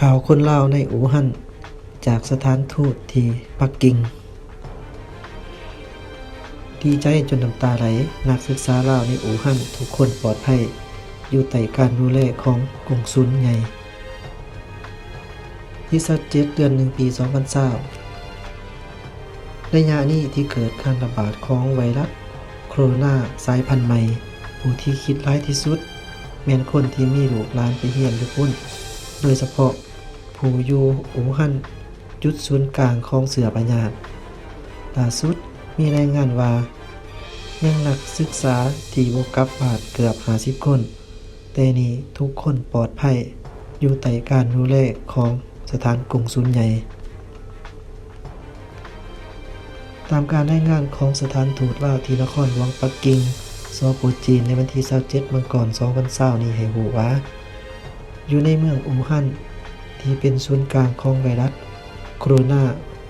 ข่าวคนลาวในอู่ฮั่นจากสถานทูตที่ปักกิ่งดีใจจนน้ำตาไหลนักศึกษาลาวในอู่ฮั่นทุกคนปลอดภัยอยู่ใต้การดูแลของกงสุลใหญ่ที่27เดือน1ปี2020ระยะนี้ที่เกิดการระบาดของไวรัสโคโรนาสายพันธุ์ใหม่ผู้ที่คิดร้ายที่สุดแม่นคนที่มีลูกหลานไปเรียนอยู่พุ่นโดยเฉพาะผู้อยู่อู่ฮั่นจุดศูนย์กลางของเสือพญาตล่าสุดมีรายงานว่ายังนักศึกษาที่บ่กลับบ้านเกือบ50คนแต่นี้ทุกคนปลอดภัยอยู่ใต้การดูแลของสถานกงสุลใหญ่ตามการรายงานของสถานทูตลาวที่นครหลวงปักกิ่งสป.จีนในวันที่27มังกร2020นี้ให้รู้ว่าอยู่ในเมืองอู่ฮั่นที่เป็นศูนย์กลางของไวรัสโคโรนา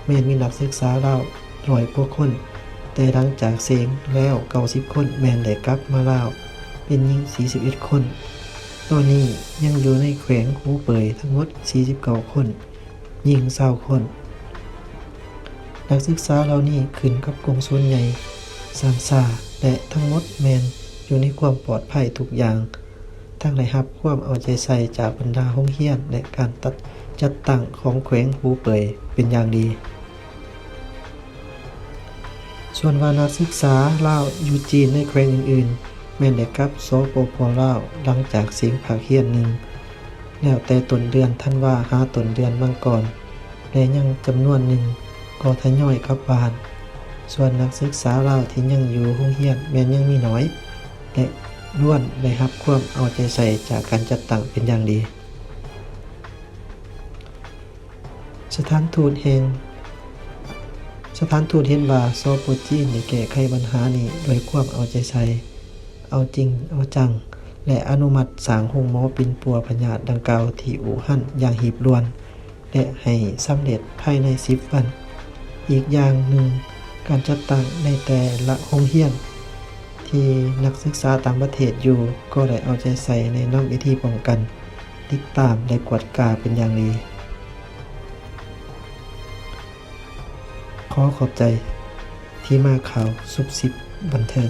แม้นมีนักศึกษาลาว100กว่าคนแต่หลังจากเสียงแล้ว90คนแม้นได้กลับมาลาวเป็นหญิง41คนตอนนี้ยังอยู่ในแขวงหูเป่ยทั้งหมด49คนหญิง20คนนักศึกษาเหล่านี้ขึ้นกับกงสุลใหญ่ซานซาและทั้งหมดแม้นอยู่ในความปลอดภัยทุกอย่างทั้งได้รับความเอาใจใส่จากบรรดาโรงเรียนและการจัดตั้งของแขวงหูเป่ยเป็นอย่างดีส่วนว่านักศึกษาลาวอยู่จีนในแขวงอื่นๆแม้นได้กลับสปป.ลาวหลังจากเสียงภาคเรียนหนึ่งแล้วแต่ต้นเดือนธันวาหาต้นเดือนมังกรและยังจำนวนหนึ่งก็ทยอยกลับบ้านส่วนนักศึกษาลาวที่ยังอยู่โรงเรียนแม้นยังมีน้อยและล้วนได้รับความเอาใจใส่จากการจัดตั้งเป็นอย่างดีสถานทูตเห็นว่าสป.จีนได้แก้ไขปัญหานี้ด้วยความเอาใจใส่เอาจริงเอาจังและอนุมัติสร้างโรงหมอปิ่นปัวพญาตดังกล่าวที่อู่ฮั่นอย่างหีบด่วนและให้สำเร็จภายใน10วันอีกอย่างหนึ่งการจัดตั้งในแต่ละโรงเรียนที่นักศึกษาต่างประเทศอยู่ก็ได้เอาใจใส่ในนำวิธีป้องกันติดตามและกวดกาเป็นอย่างดีขอขอบใจที่มาข่าวซุบซิบบันเทิง